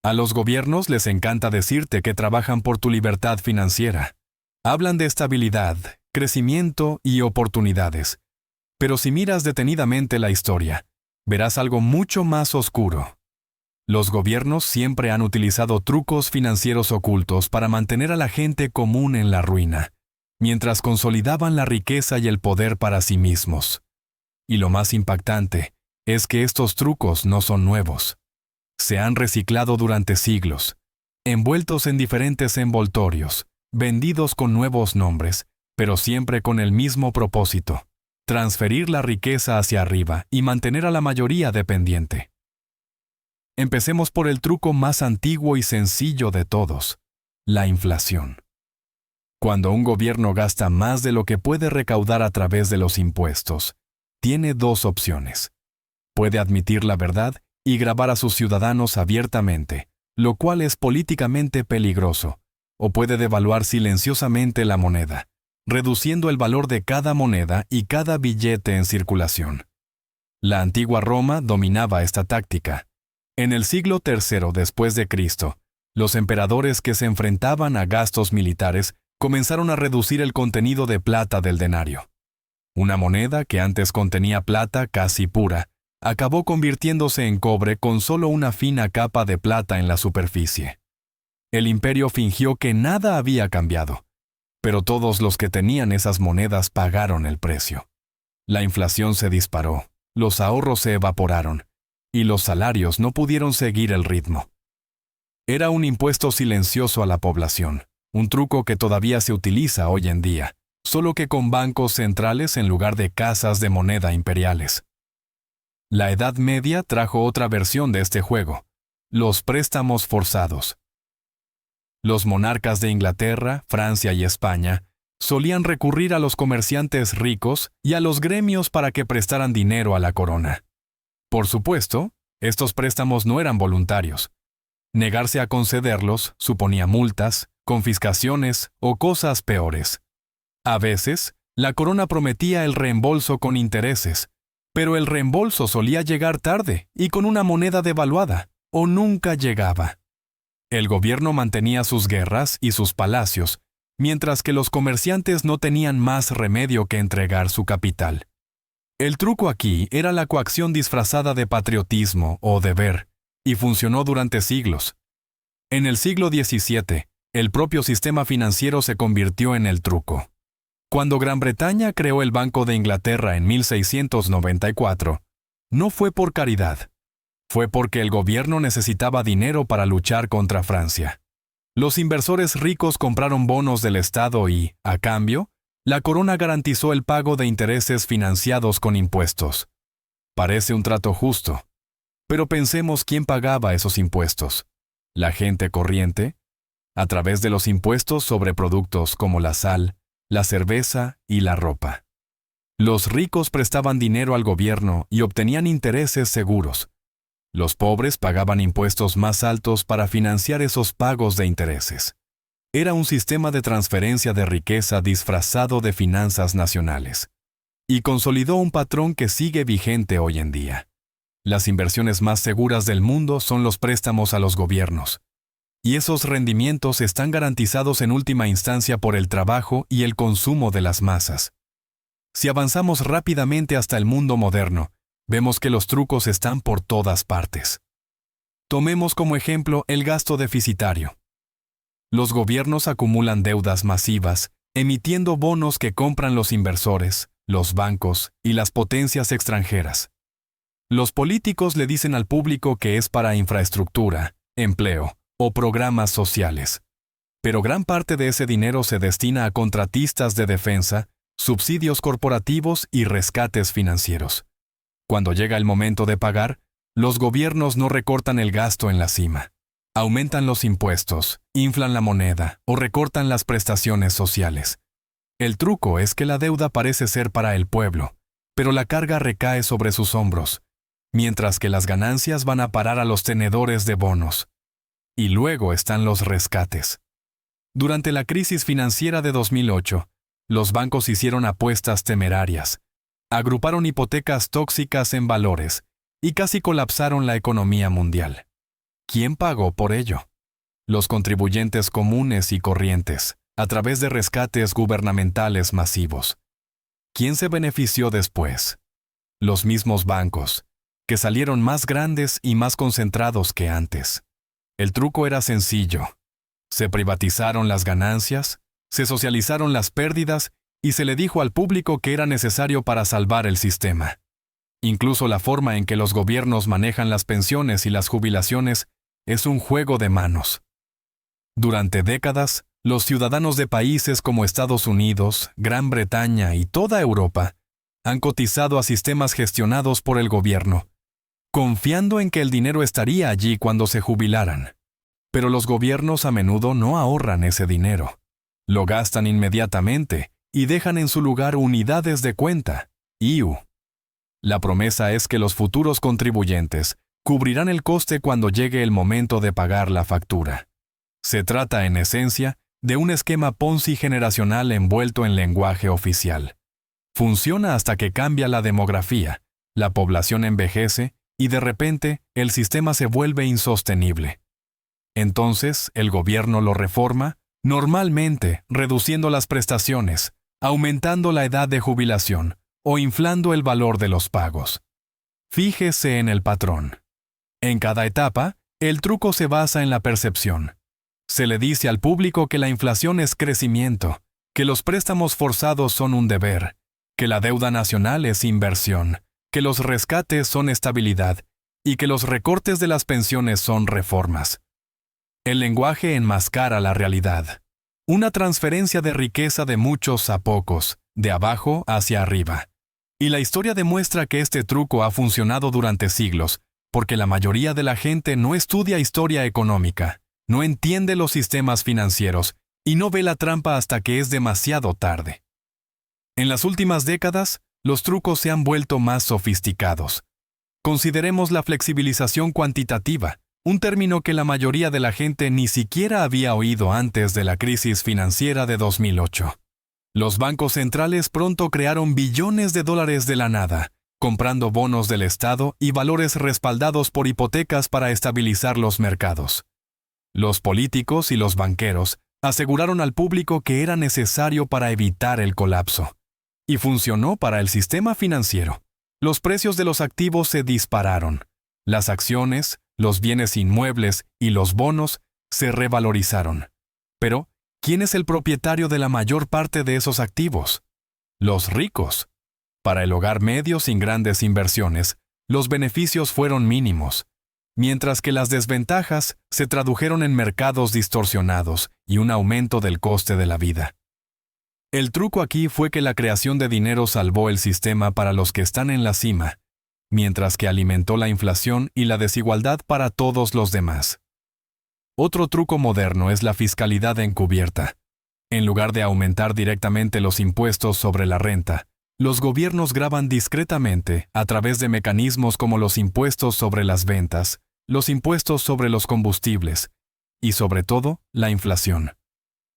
A los gobiernos les encanta decirte que trabajan por tu libertad financiera. Hablan de estabilidad, crecimiento y oportunidades. Pero si miras detenidamente la historia, verás algo mucho más oscuro. Los gobiernos siempre han utilizado trucos financieros ocultos para mantener a la gente común en la ruina, mientras consolidaban la riqueza y el poder para sí mismos. Y lo más impactante es que estos trucos no son nuevos. Se han reciclado durante siglos, envueltos en diferentes envoltorios, vendidos con nuevos nombres, pero siempre con el mismo propósito: transferir la riqueza hacia arriba y mantener a la mayoría dependiente. Empecemos por el truco más antiguo y sencillo de todos: la inflación. Cuando un gobierno gasta más de lo que puede recaudar a través de los impuestos, tiene dos opciones. Puede admitir la verdad y grabar a sus ciudadanos abiertamente, lo cual es políticamente peligroso, o puede devaluar silenciosamente la moneda, reduciendo el valor de cada moneda y cada billete en circulación. La antigua Roma dominaba esta táctica. En el siglo III después de Cristo, los emperadores que se enfrentaban a gastos militares comenzaron a reducir el contenido de plata del denario. Una moneda que antes contenía plata casi pura, acabó convirtiéndose en cobre con solo una fina capa de plata en la superficie. El imperio fingió que nada había cambiado, pero todos los que tenían esas monedas pagaron el precio. La inflación se disparó, los ahorros se evaporaron, y los salarios no pudieron seguir el ritmo. Era un impuesto silencioso a la población, un truco que todavía se utiliza hoy en día, solo que con bancos centrales en lugar de casas de moneda imperiales. La Edad Media trajo otra versión de este juego: los préstamos forzados. Los monarcas de Inglaterra, Francia y España solían recurrir a los comerciantes ricos y a los gremios para que prestaran dinero a la corona. Por supuesto, estos préstamos no eran voluntarios. Negarse a concederlos suponía multas, confiscaciones o cosas peores. A veces, la corona prometía el reembolso con intereses, pero el reembolso solía llegar tarde y con una moneda devaluada, o nunca llegaba. El gobierno mantenía sus guerras y sus palacios, mientras que los comerciantes no tenían más remedio que entregar su capital. El truco aquí era la coacción disfrazada de patriotismo o deber, y funcionó durante siglos. En el siglo XVII, el propio sistema financiero se convirtió en el truco. Cuando Gran Bretaña creó el Banco de Inglaterra en 1694, no fue por caridad. Fue porque el gobierno necesitaba dinero para luchar contra Francia. Los inversores ricos compraron bonos del Estado y, a cambio, la corona garantizó el pago de intereses financiados con impuestos. Parece un trato justo. Pero pensemos quién pagaba esos impuestos. ¿La gente corriente? A través de los impuestos sobre productos como la sal, la cerveza y la ropa. Los ricos prestaban dinero al gobierno y obtenían intereses seguros. Los pobres pagaban impuestos más altos para financiar esos pagos de intereses. Era un sistema de transferencia de riqueza disfrazado de finanzas nacionales. Y consolidó un patrón que sigue vigente hoy en día. Las inversiones más seguras del mundo son los préstamos a los gobiernos. Y esos rendimientos están garantizados en última instancia por el trabajo y el consumo de las masas. Si avanzamos rápidamente hasta el mundo moderno, vemos que los trucos están por todas partes. Tomemos como ejemplo el gasto deficitario. Los gobiernos acumulan deudas masivas, emitiendo bonos que compran los inversores, los bancos y las potencias extranjeras. Los políticos le dicen al público que es para infraestructura, empleo o programas sociales. Pero gran parte de ese dinero se destina a contratistas de defensa, subsidios corporativos y rescates financieros. Cuando llega el momento de pagar, los gobiernos no recortan el gasto en la cima. Aumentan los impuestos, inflan la moneda o recortan las prestaciones sociales. El truco es que la deuda parece ser para el pueblo, pero la carga recae sobre sus hombros, mientras que las ganancias van a parar a los tenedores de bonos. Y luego están los rescates. Durante la crisis financiera de 2008, los bancos hicieron apuestas temerarias, agruparon hipotecas tóxicas en valores y casi colapsaron la economía mundial. ¿Quién pagó por ello? Los contribuyentes comunes y corrientes, a través de rescates gubernamentales masivos. ¿Quién se benefició después? Los mismos bancos, que salieron más grandes y más concentrados que antes. El truco era sencillo. Se privatizaron las ganancias, se socializaron las pérdidas y se le dijo al público que era necesario para salvar el sistema. Incluso la forma en que los gobiernos manejan las pensiones y las jubilaciones es un juego de manos. Durante décadas, los ciudadanos de países como Estados Unidos, Gran Bretaña y toda Europa han cotizado a sistemas gestionados por el gobierno, confiando en que el dinero estaría allí cuando se jubilaran. Pero los gobiernos a menudo no ahorran ese dinero. Lo gastan inmediatamente y dejan en su lugar unidades de cuenta, IU. La promesa es que los futuros contribuyentes cubrirán el coste cuando llegue el momento de pagar la factura. Se trata, en esencia, de un esquema Ponzi generacional envuelto en lenguaje oficial. Funciona hasta que cambia la demografía, la población envejece y de repente el sistema se vuelve insostenible. Entonces el gobierno lo reforma, normalmente reduciendo las prestaciones, aumentando la edad de jubilación o inflando el valor de los pagos. Fíjese en el patrón. En cada etapa, el truco se basa en la percepción. Se le dice al público que la inflación es crecimiento, que los préstamos forzados son un deber, que la deuda nacional es inversión, que los rescates son estabilidad y que los recortes de las pensiones son reformas. El lenguaje enmascara la realidad. Una transferencia de riqueza de muchos a pocos, de abajo hacia arriba. Y la historia demuestra que este truco ha funcionado durante siglos, porque la mayoría de la gente no estudia historia económica, no entiende los sistemas financieros y no ve la trampa hasta que es demasiado tarde. En las últimas décadas, los trucos se han vuelto más sofisticados. Consideremos la flexibilización cuantitativa, un término que la mayoría de la gente ni siquiera había oído antes de la crisis financiera de 2008. Los bancos centrales pronto crearon billones de dólares de la nada, comprando bonos del Estado y valores respaldados por hipotecas para estabilizar los mercados. Los políticos y los banqueros aseguraron al público que era necesario para evitar el colapso. Y funcionó para el sistema financiero. Los precios de los activos se dispararon. Las acciones, los bienes inmuebles y los bonos se revalorizaron. Pero, ¿quién es el propietario de la mayor parte de esos activos? Los ricos. Para el hogar medio sin grandes inversiones, los beneficios fueron mínimos, mientras que las desventajas se tradujeron en mercados distorsionados y un aumento del coste de la vida. El truco aquí fue que la creación de dinero salvó el sistema para los que están en la cima, mientras que alimentó la inflación y la desigualdad para todos los demás. Otro truco moderno es la fiscalidad encubierta. En lugar de aumentar directamente los impuestos sobre la renta, los gobiernos graban discretamente a través de mecanismos como los impuestos sobre las ventas, los impuestos sobre los combustibles y, sobre todo, la inflación.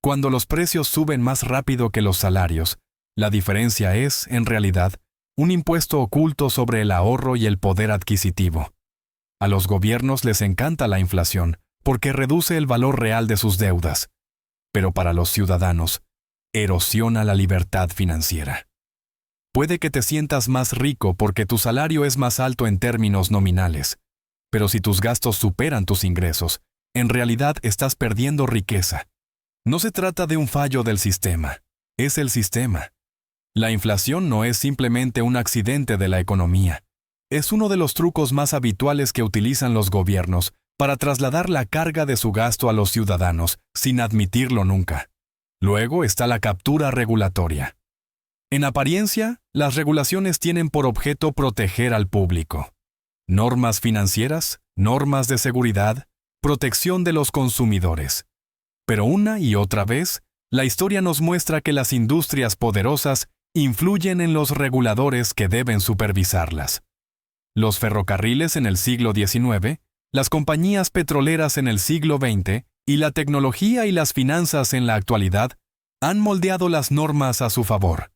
Cuando los precios suben más rápido que los salarios, la diferencia es, en realidad, un impuesto oculto sobre el ahorro y el poder adquisitivo. A los gobiernos les encanta la inflación porque reduce el valor real de sus deudas, pero para los ciudadanos, erosiona la libertad financiera. Puede que te sientas más rico porque tu salario es más alto en términos nominales, pero si tus gastos superan tus ingresos, en realidad estás perdiendo riqueza. No se trata de un fallo del sistema, es el sistema. La inflación no es simplemente un accidente de la economía. Es uno de los trucos más habituales que utilizan los gobiernos para trasladar la carga de su gasto a los ciudadanos, sin admitirlo nunca. Luego está la captura regulatoria. En apariencia, las regulaciones tienen por objeto proteger al público. Normas financieras, normas de seguridad, protección de los consumidores. Pero una y otra vez, la historia nos muestra que las industrias poderosas influyen en los reguladores que deben supervisarlas. Los ferrocarriles en el siglo XIX, las compañías petroleras en el siglo XX y la tecnología y las finanzas en la actualidad han moldeado las normas a su favor.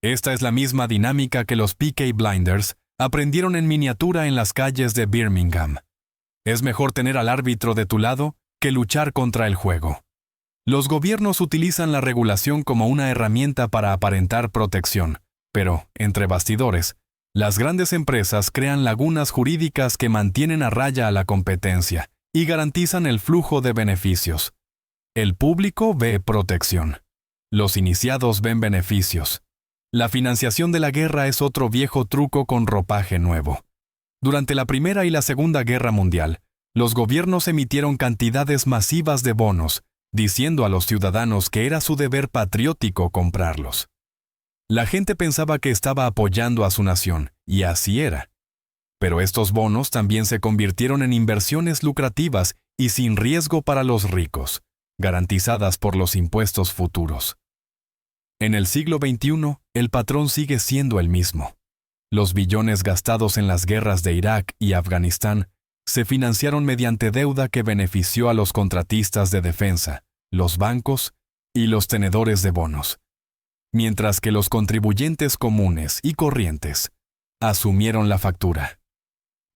Esta es la misma dinámica que los Peaky Blinders aprendieron en miniatura en las calles de Birmingham. Es mejor tener al árbitro de tu lado que luchar contra el juego. Los gobiernos utilizan la regulación como una herramienta para aparentar protección, pero, entre bastidores, las grandes empresas crean lagunas jurídicas que mantienen a raya a la competencia y garantizan el flujo de beneficios. El público ve protección. Los iniciados ven beneficios. La financiación de la guerra es otro viejo truco con ropaje nuevo. Durante la Primera y la Segunda Guerra Mundial, los gobiernos emitieron cantidades masivas de bonos, diciendo a los ciudadanos que era su deber patriótico comprarlos. La gente pensaba que estaba apoyando a su nación, y así era. Pero estos bonos también se convirtieron en inversiones lucrativas y sin riesgo para los ricos, garantizadas por los impuestos futuros. En el siglo XXI, el patrón sigue siendo el mismo. Los billones gastados en las guerras de Irak y Afganistán se financiaron mediante deuda que benefició a los contratistas de defensa, los bancos y los tenedores de bonos, mientras que los contribuyentes comunes y corrientes asumieron la factura.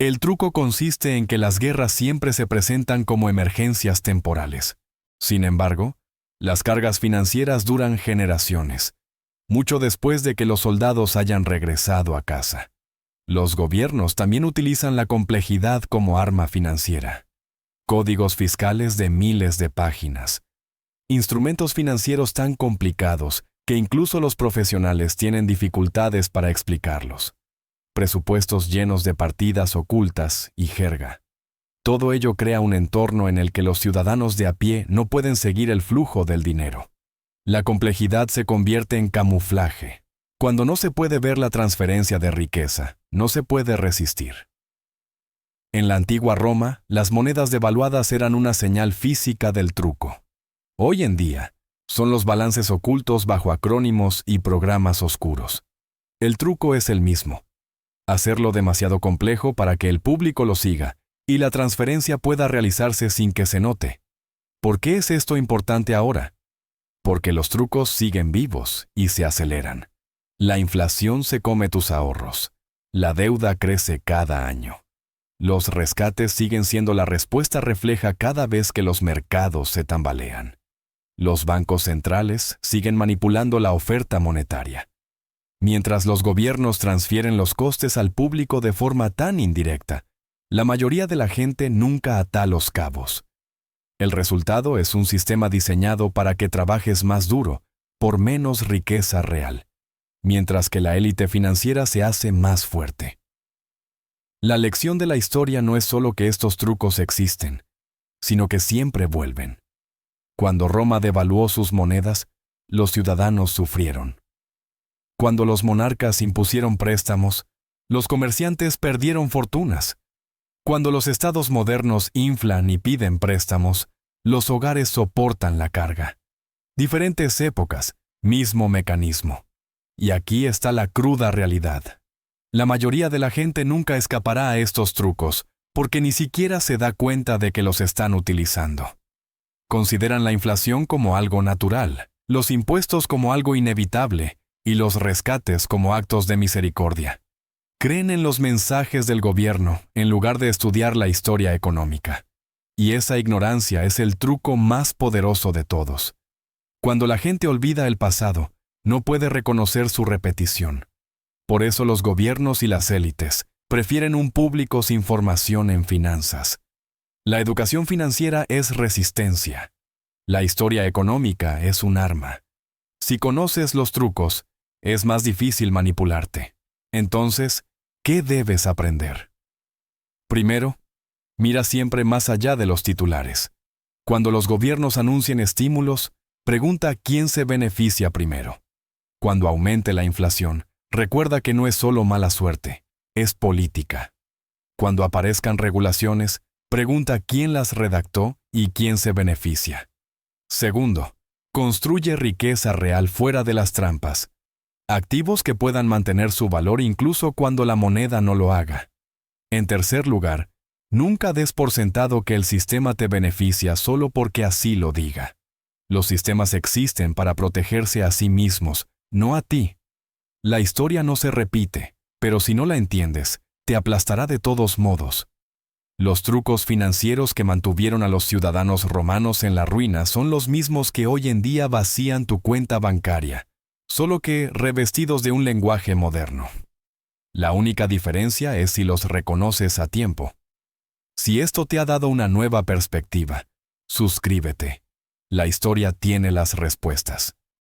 El truco consiste en que las guerras siempre se presentan como emergencias temporales. Sin embargo, las cargas financieras duran generaciones, mucho después de que los soldados hayan regresado a casa. Los gobiernos también utilizan la complejidad como arma financiera. Códigos fiscales de miles de páginas. Instrumentos financieros tan complicados que incluso los profesionales tienen dificultades para explicarlos. Presupuestos llenos de partidas ocultas y jerga. Todo ello crea un entorno en el que los ciudadanos de a pie no pueden seguir el flujo del dinero. La complejidad se convierte en camuflaje. Cuando no se puede ver la transferencia de riqueza, no se puede resistir. En la antigua Roma, las monedas devaluadas eran una señal física del truco. Hoy en día, son los balances ocultos bajo acrónimos y programas oscuros. El truco es el mismo. Hacerlo demasiado complejo para que el público lo siga y la transferencia pueda realizarse sin que se note. ¿Por qué es esto importante ahora? Porque los trucos siguen vivos y se aceleran. La inflación se come tus ahorros. La deuda crece cada año. Los rescates siguen siendo la respuesta refleja cada vez que los mercados se tambalean. Los bancos centrales siguen manipulando la oferta monetaria. Mientras los gobiernos transfieren los costes al público de forma tan indirecta, la mayoría de la gente nunca ata los cabos. El resultado es un sistema diseñado para que trabajes más duro, por menos riqueza real, mientras que la élite financiera se hace más fuerte. La lección de la historia no es solo que estos trucos existen, sino que siempre vuelven. Cuando Roma devaluó sus monedas, los ciudadanos sufrieron. Cuando los monarcas impusieron préstamos, los comerciantes perdieron fortunas. Cuando los estados modernos inflan y piden préstamos, los hogares soportan la carga. Diferentes épocas, mismo mecanismo. Y aquí está la cruda realidad. La mayoría de la gente nunca escapará a estos trucos, porque ni siquiera se da cuenta de que los están utilizando. Consideran la inflación como algo natural, los impuestos como algo inevitable y los rescates como actos de misericordia. Creen en los mensajes del gobierno en lugar de estudiar la historia económica. Y esa ignorancia es el truco más poderoso de todos. Cuando la gente olvida el pasado, no puede reconocer su repetición. Por eso los gobiernos y las élites prefieren un público sin formación en finanzas. La educación financiera es resistencia. La historia económica es un arma. Si conoces los trucos, es más difícil manipularte. Entonces, ¿qué debes aprender? Primero, mira siempre más allá de los titulares. Cuando los gobiernos anuncien estímulos, pregunta quién se beneficia primero. Cuando aumente la inflación, recuerda que no es solo mala suerte, es política. Cuando aparezcan regulaciones, pregunta quién las redactó y quién se beneficia. Segundo, construye riqueza real fuera de las trampas. Activos que puedan mantener su valor incluso cuando la moneda no lo haga. En tercer lugar, nunca des por sentado que el sistema te beneficia solo porque así lo diga. Los sistemas existen para protegerse a sí mismos, no a ti. La historia no se repite, pero si no la entiendes, te aplastará de todos modos. Los trucos financieros que mantuvieron a los ciudadanos romanos en la ruina son los mismos que hoy en día vacían tu cuenta bancaria, solo que revestidos de un lenguaje moderno. La única diferencia es si los reconoces a tiempo. Si esto te ha dado una nueva perspectiva, suscríbete. La historia tiene las respuestas.